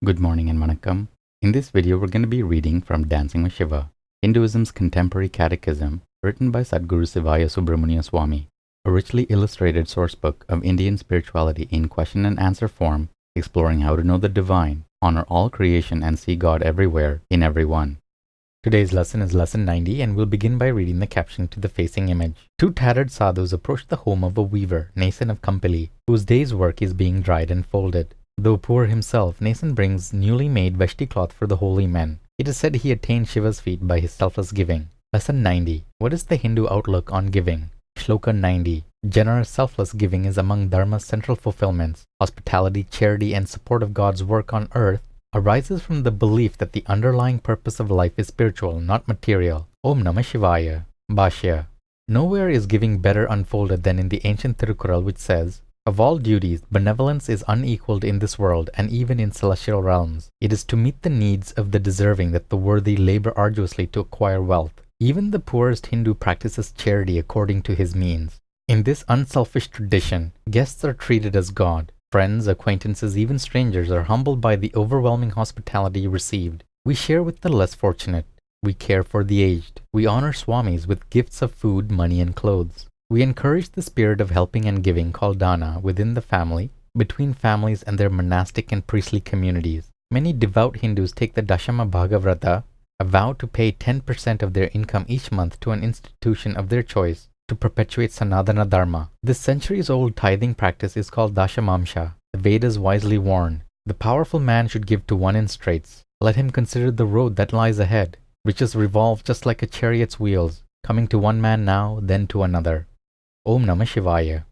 Good morning and vanakkam. In this video, we're going to be reading from Dancing with Shiva, Hinduism's contemporary catechism, written by Sadhguru Sivaya Subramaniya Swami, a richly illustrated sourcebook of Indian spirituality in question and answer form, exploring how to know the divine, honor all creation, and see God everywhere in everyone. Today's lesson is lesson 90, and we'll begin by reading the caption to the facing image. Two tattered sadhus approach the home of a weaver, Nasan of Kampili, whose day's work is being dried and folded. Though poor himself, Nasan brings newly made vashti cloth for the holy men. It is said he attained Shiva's feet by his selfless giving. Lesson 90. What is the Hindu outlook on giving? Shloka 90. Generous selfless giving is among dharma's central fulfillments. Hospitality, charity, and support of God's work on earth arises from the belief that the underlying purpose of life is spiritual, not material. Aum Namah Sivaya. Bhashya. Nowhere is giving better unfolded than in the ancient Tirukkural, which says, "Of all duties, benevolence is unequaled in this world and even in celestial realms. It is to meet the needs of the deserving that the worthy labor arduously to acquire wealth. Even the poorest Hindu practices charity according to his means. In this unselfish tradition, guests are treated as God. Friends, acquaintances, even strangers are humbled by the overwhelming hospitality received. We share with the less fortunate. We care for the aged. We honor swamis with gifts of food, money, and clothes. We encourage the spirit of helping and giving called dana within the family, between families, and their monastic and priestly communities. Many devout Hindus take the Dashama Bhagavrata, a vow to pay 10% of their income each month to an institution of their choice to perpetuate Sanatana Dharma. This centuries-old tithing practice is called Dashamamsha. The Vedas wisely warn, the powerful man should give to one in straits. Let him consider the road that lies ahead. Riches revolve just like a chariot's wheels, coming to one man now, then to another. Aum Namah Sivaya.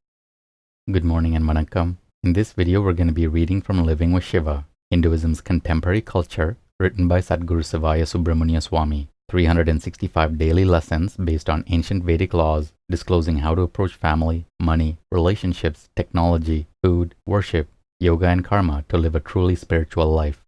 Good morning and vanakkam. In this video, we're going to be reading from Living with Shiva, Hinduism's contemporary culture, written by Sadhguru Sivaya Subramaniya Swami. 365 daily lessons based on ancient Vedic laws, disclosing how to approach family, money, relationships, technology, food, worship, yoga, and karma to live a truly spiritual life.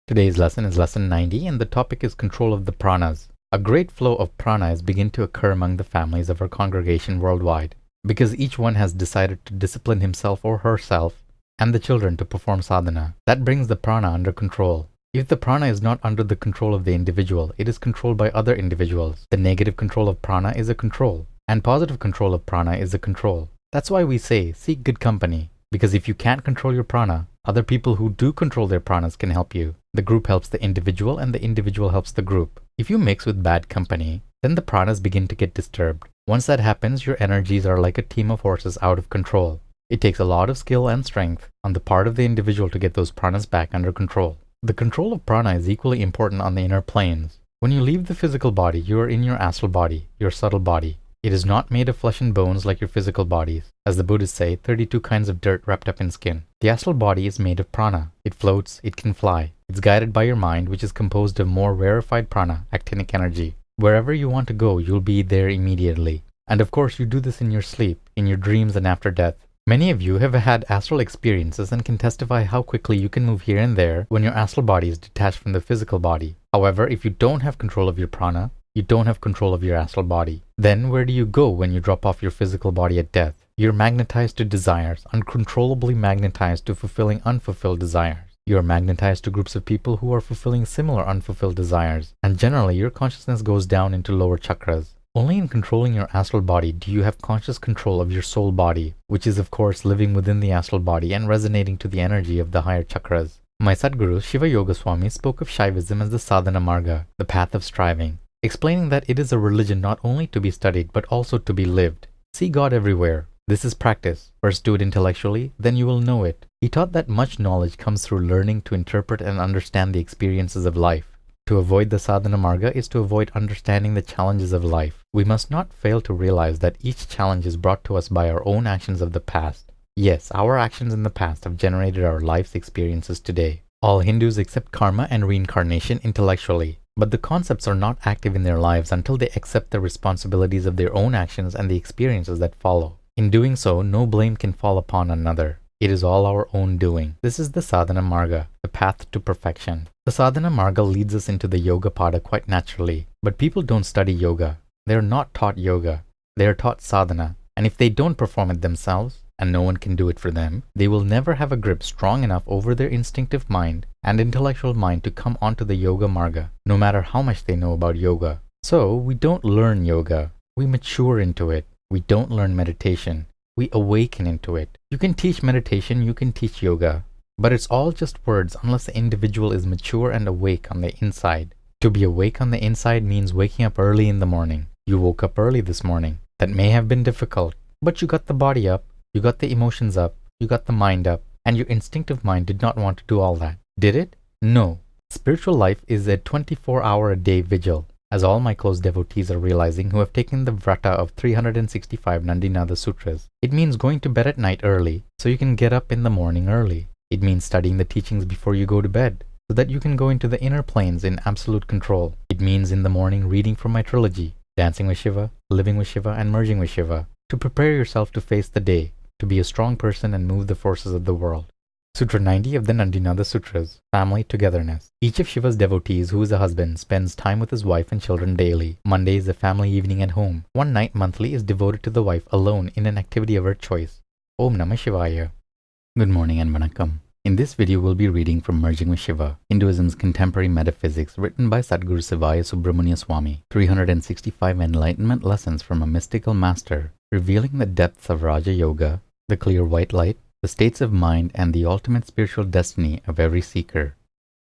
Today's lesson is lesson 90, and the topic is control of the pranas. A great flow of pranas begin to occur among the families of our congregation worldwide, because each one has decided to discipline himself or herself and the children to perform sadhana. That brings the prana under control. If the prana is not under the control of the individual, it is controlled by other individuals. The negative control of prana is a control, and positive control of prana is a control. That's why we say, seek good company, because if you can't control your prana, other people who do control their pranas can help you. The group helps the individual, and the individual helps the group. If you mix with bad company, then the pranas begin to get disturbed. Once that happens, your energies are like a team of horses out of control. It takes a lot of skill and strength on the part of the individual to get those pranas back under control. The control of prana is equally important on the inner planes. When you leave the physical body, you are in your astral body, your subtle body. It is not made of flesh and bones like your physical bodies. As the Buddhists say, 32 kinds of dirt wrapped up in skin. The astral body is made of prana. It floats, it can fly. It's guided by your mind, which is composed of more rarefied prana, actinic energy. Wherever you want to go, you'll be there immediately. And of course, you do this in your sleep, in your dreams, and after death. Many of you have had astral experiences and can testify how quickly you can move here and there when your astral body is detached from the physical body. However, if you don't have control of your prana, you don't have control of your astral body. Then where do you go when you drop off your physical body at death? You're magnetized to desires, uncontrollably magnetized to fulfilling unfulfilled desires. You are magnetized to groups of people who are fulfilling similar unfulfilled desires, and generally your consciousness goes down into lower chakras. Only in controlling your astral body do you have conscious control of your soul body, which is of course living within the astral body and resonating to the energy of the higher chakras. My Sadguru, Shiva Yoga Swami, spoke of Shaivism as the sadhana marga, the path of striving, explaining that it is a religion not only to be studied but also to be lived. See God everywhere. This is practice. First do it intellectually, then you will know it. He taught that much knowledge comes through learning to interpret and understand the experiences of life. To avoid the sadhana marga is to avoid understanding the challenges of life. We must not fail to realize that each challenge is brought to us by our own actions of the past. Yes, our actions in the past have generated our life's experiences today. All Hindus accept karma and reincarnation intellectually, but the concepts are not active in their lives until they accept the responsibilities of their own actions and the experiences that follow. In doing so, no blame can fall upon another. It is all our own doing. This is the sadhana marga, the path to perfection. The sadhana marga leads us into the yoga pada quite naturally, but people don't study yoga. They are not taught yoga. They are taught sadhana, and if they don't perform it themselves, and no one can do it for them, they will never have a grip strong enough over their instinctive mind and intellectual mind to come onto the yoga marga, no matter how much they know about yoga. So we don't learn yoga, we mature into it. We don't learn meditation, we awaken into it. You can teach meditation, you can teach yoga, but it's all just words unless the individual is mature and awake on the inside. To be awake on the inside means waking up early in the morning. You woke up early this morning. That may have been difficult, but you got the body up, you got the emotions up, you got the mind up, and your instinctive mind did not want to do all that. Did it? No. Spiritual life is a 24-hour-a-day vigil, as all my close devotees are realizing who have taken the vrata of 365 Nandinada Sutras. It means going to bed at night early, so you can get up in the morning early. It means studying the teachings before you go to bed, so that you can go into the inner planes in absolute control. It means in the morning reading from my trilogy, Dancing with Shiva, Living with Shiva, and Merging with Shiva, to prepare yourself to face the day, to be a strong person and move the forces of the world. Sutra 90 of the Nandinada Sutras, Family Togetherness. Each of Shiva's devotees who is a husband spends time with his wife and children daily. Monday is a family evening at home. One night monthly is devoted to the wife alone in an activity of her choice. Aum Namah Sivaya. Good morning and vanakkam. In this video, we'll be reading from Merging with Shiva, Hinduism's contemporary metaphysics, written by Sadhguru Sivaya Subramania Swami. 365 enlightenment lessons from a mystical master, revealing the depths of Raja Yoga, the clear white light, the states of mind, and the ultimate spiritual destiny of every seeker.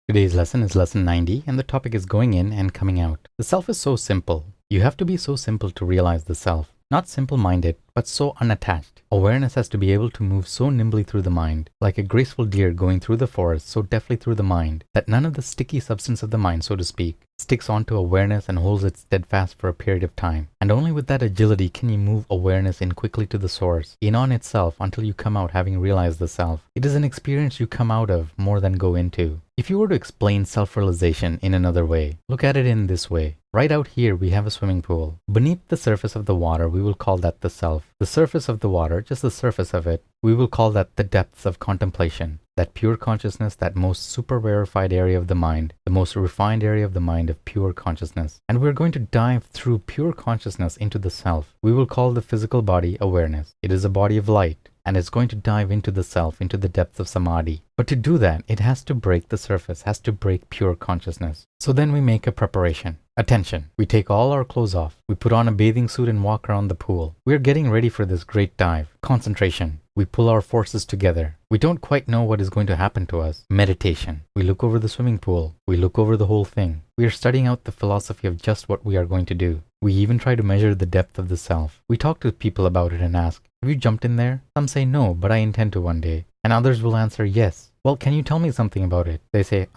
Today's lesson is lesson 90, and the topic is going in and coming out. The self is so simple. You have to be so simple to realize the self. Not simple-minded, but so unattached. Awareness has to be able to move so nimbly through the mind, like a graceful deer going through the forest so deftly through the mind, that none of the sticky substance of the mind, so to speak, sticks onto awareness and holds it steadfast for a period of time. And only with that agility can you move awareness in quickly to the source, in on itself, until you come out having realized the self. It is an experience you come out of more than go into. If you were to explain self-realization in another way, look at it in this way. Right out here we have a swimming pool. Beneath the surface of the water we will call that the self. The surface of the water, just the surface of it, we will call that the depths of contemplation. That pure consciousness, that most super rarefied area of the mind, the most refined area of the mind of pure consciousness. And we're going to dive through pure consciousness into the self. We will call the physical body awareness. It is a body of light, and it's going to dive into the self, into the depths of samadhi. But to do that, it has to break the surface, has to break pure consciousness. So then we make a preparation. Attention. We take all our clothes off. We put on a bathing suit and walk around the pool. We are getting ready for this great dive. Concentration. We pull our forces together. We don't quite know what is going to happen to us. Meditation. We look over the swimming pool. We look over the whole thing. We are studying out the philosophy of just what we are going to do. We even try to measure the depth of the self. We talk to people about it and ask, have you jumped in there? Some say no, but I intend to one day. And others will answer yes. Well, can you tell me something about it? They say,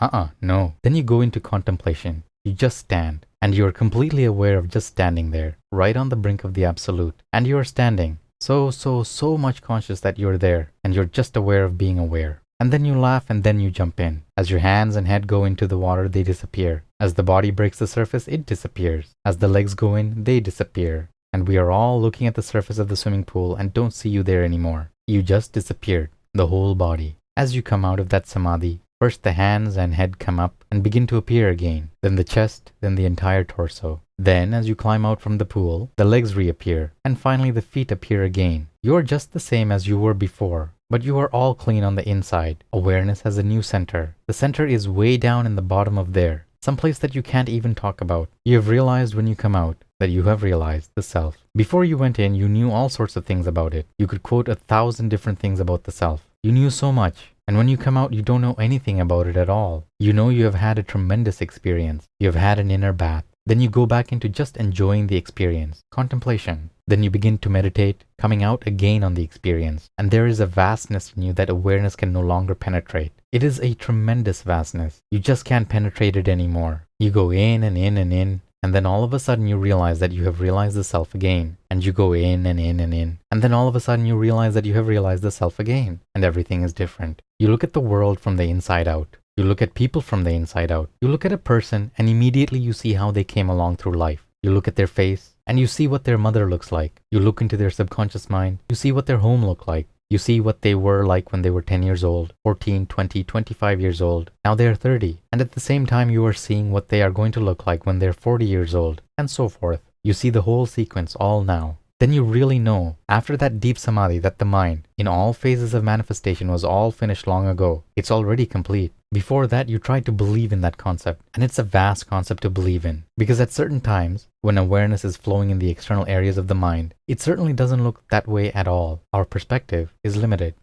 no. Then you go into contemplation. You just stand. And you are completely aware of just standing there, right on the brink of the absolute. And you are standing. So much conscious that you're there, and you're just aware of being aware. And then you laugh and then you jump in. As your hands and head go into the water, they disappear. As the body breaks the surface, it disappears. As the legs go in, they disappear. And we are all looking at the surface of the swimming pool and don't see you there anymore. You just disappeared, the whole body. As you come out of that samadhi, first the hands and head come up and begin to appear again. Then the chest, then the entire torso. Then, as you climb out from the pool, the legs reappear, and finally the feet appear again. You are just the same as you were before, but you are all clean on the inside. Awareness has a new center. The center is way down in the bottom of there, someplace that you can't even talk about. You have realized when you come out that you have realized the self. Before you went in, you knew all sorts of things about it. You could quote 1,000 different things about the self. You knew so much. And when you come out, you don't know anything about it at all. You know you have had a tremendous experience. You have had an inner bath. Then you go back into just enjoying the experience, contemplation. Then you begin to meditate, coming out again on the experience. And there is a vastness in you that awareness can no longer penetrate. It is a tremendous vastness. You just can't penetrate it anymore. You go in and in and in. And then all of a sudden you realize that you have realized the self again. And you go in and in and in. And then all of a sudden you realize that you have realized the self again. And everything is different. You look at the world from the inside out. You look at people from the inside out. You look at a person and immediately you see how they came along through life. You look at their face and you see what their mother looks like. You look into their subconscious mind. You see what their home looked like. You see what they were like when they were 10 years old, 14, 20, 25 years old. Now they are 30. And at the same time you are seeing what they are going to look like when they're 40 years old, and so forth. You see the whole sequence all now. then you really know, after that deep samadhi, that the mind, in all phases of manifestation, was all finished long ago. It's already complete. Before that, you try to believe in that concept, and it's a vast concept to believe in, because at certain times, when awareness is flowing in the external areas of the mind, it certainly doesn't look that way at all. Our perspective is limited.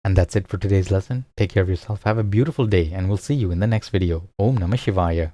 And that's it for today's lesson. Take care of yourself, have a beautiful day, and we'll see you in the next video. Om Namah Sivaya.